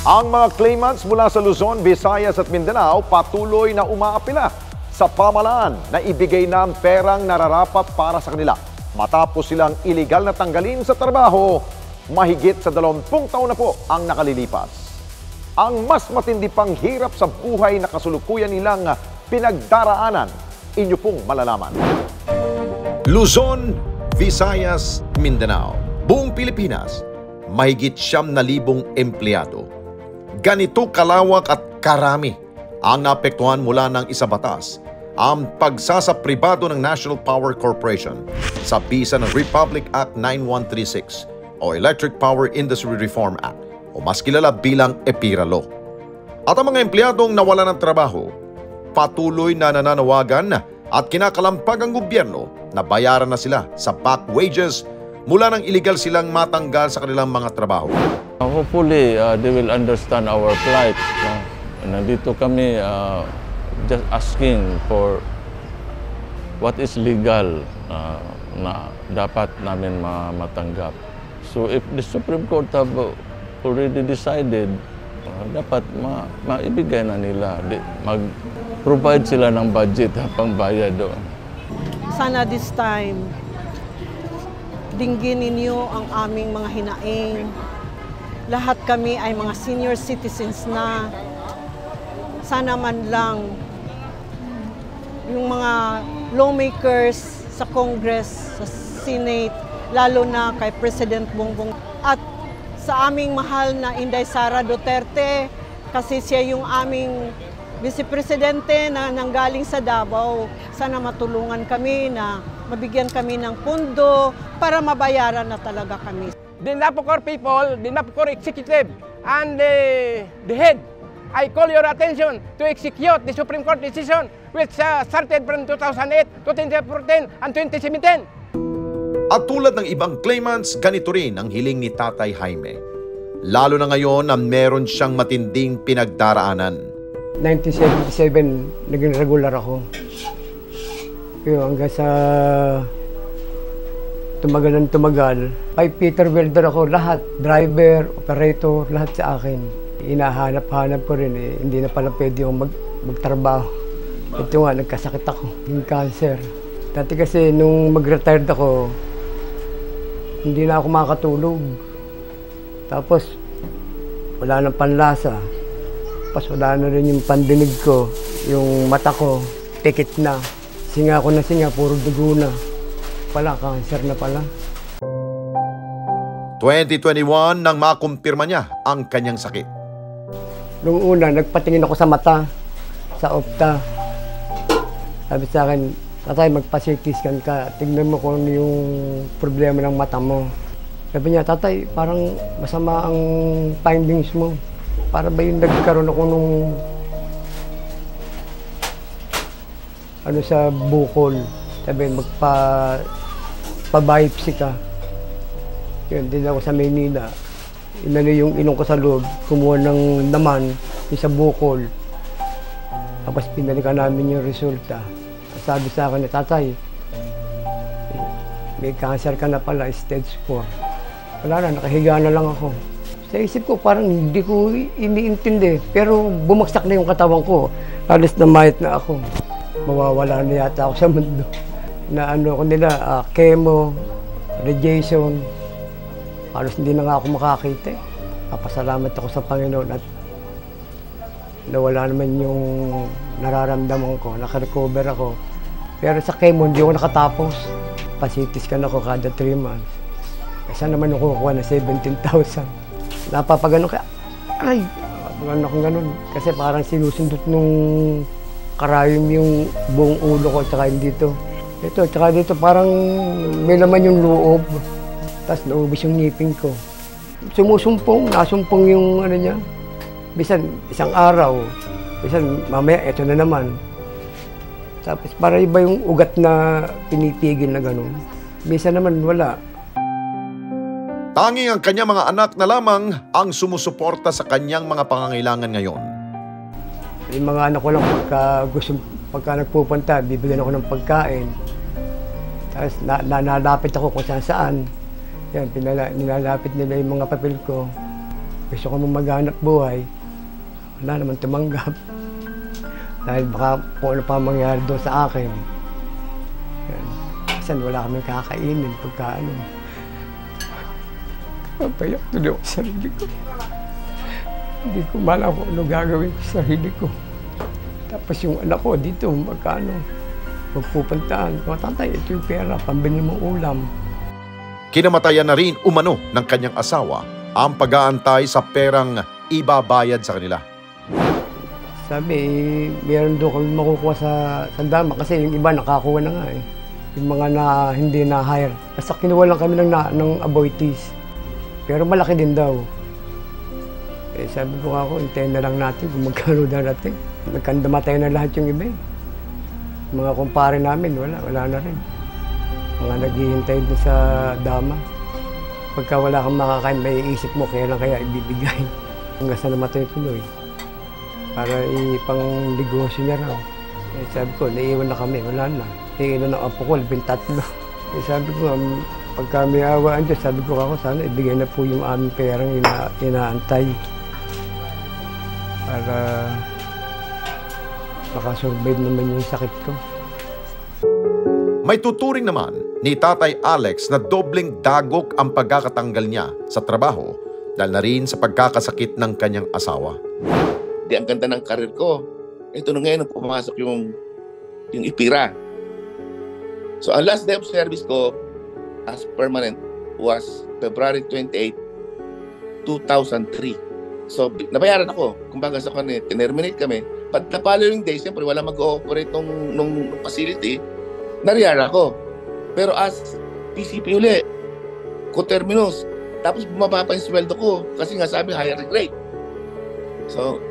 Ang mga claimants mula sa Luzon, Visayas at Mindanao patuloy na umaapila sa pamahalaan na ibigay na ang perang nararapat para sa kanila matapos silang iligal na tanggalin sa trabaho. Mahigit sa 20 taon na po ang nakalilipas. Ang mas matindi pang hirap sa buhay na kasulukuyan nilang pinagdaraanan, inyo pong malalaman. Luzon, Visayas, Mindanao, buong Pilipinas, mahigit 9,000 empleyado. Ganito kalawak at karami ang naapektuhan mula ng isabatas ang pagsasapribado ng National Power Corporation sa bisa ng Republic Act 9136 o Electric Power Industry Reform Act o mas kilala bilang EPIRA Law. At ang mga empleyadong nawalan ng trabaho, patuloy na nananawagan at kinakalampag ang gobyerno na bayaran na sila sa back wages mula nang illegal silang matanggal sa kanilang mga trabaho. Hopefully, they will understand our plight. Nandito kami just asking for what is legal na dapat namin matanggap. So if the Supreme Court have already decided, dapat maibigay na nila. Mag-provide sila ng budget pang bayad doon. Sana this time, dinggin ninyo ang aming mga hinaing. Lahat kami ay mga senior citizens na. Sana man lang yung mga lawmakers sa Congress, sa Senate, lalo na kay President Bongbong at sa aming mahal na Inday Sara Duterte kasi siya yung aming Vice Presidente na nanggaling sa Davao. Sana matulungan kami na mabigyan kami ng pundo para mabayaran na talaga kami. The Napocor people, the Napocor executive, and the head, I call your attention to execute the Supreme Court decision which started from 2008 to 2014 and 2017. At tulad ng ibang claimants, ganito rin ang hiling ni Tatay Jaime. Lalo na ngayon na meron siyang matinding pinagdaraanan. 1977, naging regular ako. Yung hanggang sa tumagal ng tumagal. Kay Peter Welder ako, lahat. Driver, operator, lahat sa akin. Inahanap-hanap ko rin eh. Hindi na pala pwede akong magtrabaho. Ito nga, nagkasakit ako. Yung cancer. Dati kasi nung mag-retired ako, hindi na ako makatulog. Tapos, wala nang panlasa. Tapos wala na rin yung pandinig ko. Yung mata ko, tikit na. Singa ko na singa, puro dugo na. Pala, cancer na pala. 2021 nang makumpirma niya ang kanyang sakit. Noong una, nagpatingin ako sa mata, sa opta. Sabi sa akin, tatay, magpa-CT scan ka. Tignan mo kung ano yung problema ng mata mo. Sabi niya, tatay, parang masama ang findings mo. Para ba yung nagkaroon ako nung ano sa bukol. Sabi, magpa-biopsy ka. Yun, din ako sa Maynila. Inano yung ilong ko sa loob, kumuha ng laman, yung sa bukol. Tapos pinalikan namin yung resulta. Sabi sa akin, tatay, may cancer ka na pala, stage 4. Wala na, nakahiga na lang ako. Sa isip ko, parang hindi ko iniintindi. Pero bumagsak na yung katawan ko. Halos na mayat na ako. Mawawala na yata ako sa mundo. Na ano ko nila, chemo, radiation. Halos hindi na nga ako makakita. Papasalamat ako sa Panginoon at nawala naman yung nararamdaman ko. Nakarecover ako. Pero sa chemo, hindi ako nakatapos. Pasitis ka na ako kada 3 months. Saan naman ako kukuha na 17,000? Napapagano ka, ay, napapagano akong ganun. Kasi parang sinusundot nung karayom yung buong ulo ko, tsaka dito. Ito, tsaka dito parang may laman yung loob. Tapos naubos yung ngipin ko. Sumusumpong, nasumpong yung ano niya. Bisan isang araw, bisan mamaya, ito na naman. Tapos para iba yung ugat na pinipigil na ganun. Bisan naman wala. Tanging ang kanyang mga anak na lamang ang sumusuporta sa kanyang mga pangangailangan ngayon. Yung mga anak ko lang pagka nagpupunta, bibigyan ako ng pagkain. Tapos nalapit ako kung saan. Yan, nilalapit nila yung mga papel ko. gusto ko maghanap buhay, wala naman tumanggap. Dahil baka kung ano pa mangyari doon sa akin. Yan. Kasi wala kaming kakainin pagka ano. Papayak tuloy ako sa sarili ko. Hindi ko malam kung ano gagawin ko sa sarili ko. Tapos yung anak ko dito, magkano, magpupuntaan. Tatay, ito yung pera, pambili mong ulam. Kinamatayan na rin umano ng kanyang asawa ang pag-aantay sa perang ibabayad sa kanila. Sabi, meron doon kami makukuha sa dama kasi yung iba nakakuha na nga eh. Yung mga na hindi na-hire. Basta kinuha lang kami ng abortees. Pero malaki din daw. Eh sabi ko ako, hintayin na lang natin kung magkano darating. Nagkandamatay na lahat yung iba eh. Mga kumpare namin, wala na rin. Mga naghihintay doon sa dama. Pagka wala kang makakain, may isip mo kailan kaya ibibigay. Hanggang sa namatay tuloy. Para ipang negosyo niya raw. Eh, sabi ko, naiiwan na kami, wala na. Naiiwan ng apo ko, 13. Eh, sabi ko, pagka may awaan dyan, sabi ko ako, sana ibigay na po yung aming perang inaantay. Para makasurvive naman yung sakit ko. May tuturing naman ni Tatay Alex na dobleng dagok ang pagkakatanggal niya sa trabaho dahil na rin sa pagkakasakit ng kanyang asawa. Ang ganda ng karir ko. Ito na ngayon, pumasok yung IPIRA. So, ang last day of service ko as permanent was February 28, 2003. So, nabayaran ako. Kumbaga sa kanila, tinerminate kami. But the following day, siyempre, wala mag-ooperate nung facility, nariyara ako. Pero as PCP uli, co-terminus. Tapos bumaba pa yung sweldo ko kasi nga sabi higher grade. So,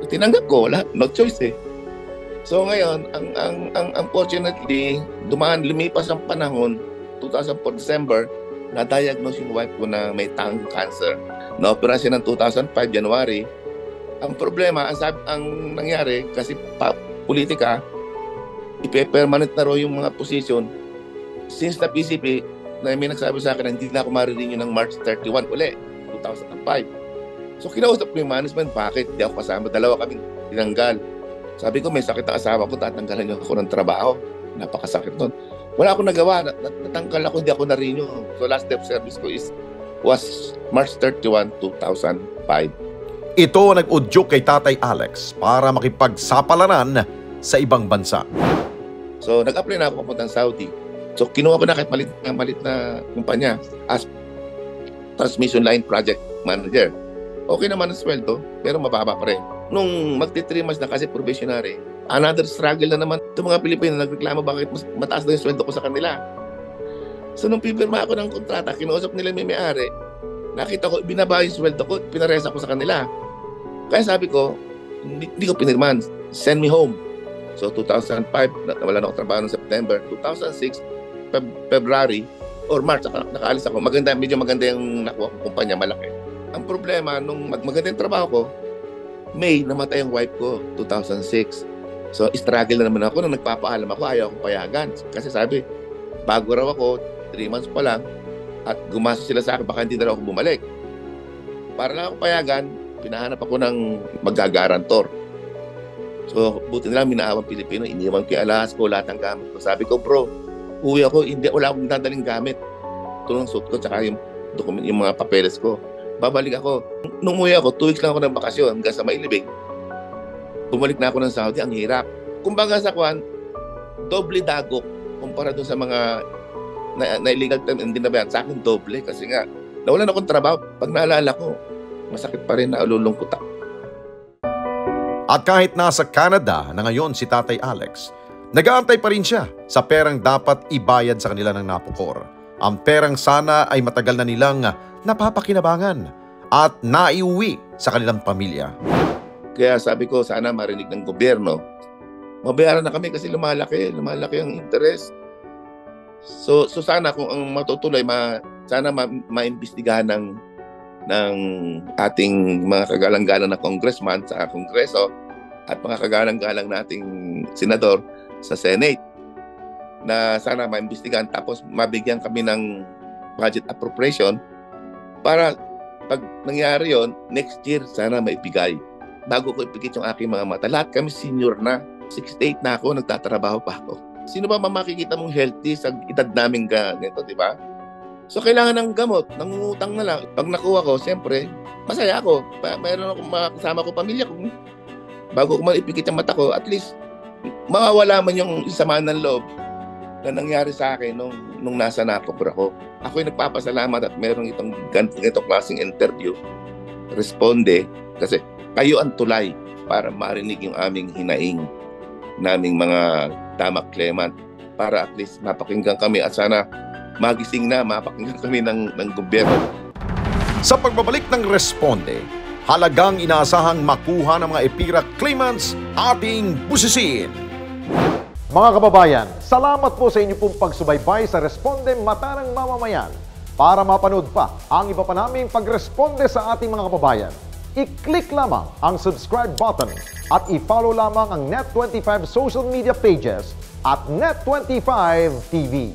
tinanggap ko, wala, no choice eh. So ngayon, unfortunately, lumipas ang panahon, 2004 December, na-diagnose yung wife ko na may tongue cancer. Na-opera siya ng 2005 January. Ang problema, ang nangyari, kasi politika, ipe-permanent na raw yung mga position. Since na PCP, na may nagsabi sa akin, hindi na ako marirenew ng March 31 uli, 2005. So kinausap ko yung management, bakit? Di ako kasama, dalawa kaming tinanggal. Sabi ko, may sakit ang asawa ko, tatanggalan niyo ako ng trabaho. Napakasakit nun. Wala akong nagawa, natanggal ako, hindi ako na-renew. So last day of service ko was March 31, 2005. Ito ang nag-udyok kay Tatay Alex para makipagsapalaran sa ibang bansa. So nag-apply na ako papuntang Saudi. So kinuha ko na kahit malit na kumpanya as transmission line project manager. Okay naman ang sweldo, pero mababa pa rin. Nung magti-3 months na kasi probationary, another struggle na naman. Itong mga Pilipino nagreklamo bakit mas mataas na yung sweldo ko sa kanila. So nung pipirma ako ng kontrata, kinuusap nila may may-ari, nakita ko, binaba yung sweldo ko, pinaresa ko sa kanila. Kaya sabi ko, hindi ko pinirman, send me home. So 2005, wala na ako trabaho noong September. 2006, February, or March, nakaalis ako. Medyo maganda yung nakuha kong kumpanya, malaki. Ang problema, nung maganda yung trabaho ko, May, namatay ang wife ko, 2006. So, struggle na naman ako. Nung nagpapaalam ako, ayaw akong payagan. Kasi sabi, bago raw ako, 3 months pa lang, at gumastos sila sa akin, baka hindi na ako bumalik. Para lang ako payagan, pinahanap ako ng magagarantor. So, buti na lang, minaawang Pilipino, iniwan ko yung alahas ko, lahat ng gamit ko. Sabi ko, bro, uwi ako, wala akong dadaling gamit. Ito ng suit ko, tsaka yung mga papeles ko. Babalik ako. Nung umuwi ako, 2 weeks lang ako ng bakasyon hanggang sa Mailibig. Bumalik na ako ng Saudi, ang hirap. Kumbaga sa kwan, doble dagok kumpara doon sa mga na illegal time hindi na ba sa akin doble kasi nga nawalan akong trabaho. Pag naalala ko, masakit pa rin na ululungkot ako. At kahit nasa Canada na ngayon si Tatay Alex, nag-aantay pa rin siya sa perang dapat ibayad sa kanila ng napukor. Ang perang sana ay matagal na nilang napapakinabangan at naiuwi sa kanilang pamilya. Kaya sabi ko, sana marinig ng gobyerno. Mabayaran na kami kasi lumalaki ang interest. So sana kung ang matutuloy, sana maimbestigahan ng ating mga kagalang-galang na congressman sa Kongreso at mga kagalang-galang nating senador sa Senate na sana maimbestigahan tapos mabigyan kami ng budget appropriation para Pag nangyari yon, next year, sana maibigay. Bago ko ipikit yung aking mga mata, lahat kami senior na. 68 na ako, nagtatrabaho pa ako. Sino ba makikita mong healthy sa edad namin ganito, di ba? So, kailangan ng gamot, nangungutang na lang. Pag nakuha ko, siyempre, masaya ako. Mayroon akong makasama ko, pamilya ko. Bago ko maipikit yung mata ko, at least, mawawala man yung sama ng loob na nangyari sa akin nung nasa Napocor ako. Ako'y nagpapasalamat at meron itong ganitong klaseng interview. Responde, kasi kayo ang tulay para marinig yung aming hinaing, naming mga Damak Clement, para at least mapakinggan kami at sana magising na, mapakinggan kami ng gobyerno. Sa pagbabalik ng Responde, halagang inaasahang makuha ng mga EPIRA claimants ating busisin. Mga kababayan, salamat po sa inyo pong pagsubaybay sa Responde Mata ng Mamamayan. Para mapanood pa ang iba pa naming pagresponde sa ating mga kababayan, i-click lamang ang subscribe button at i-follow lamang ang Net25 social media pages at Net25 TV.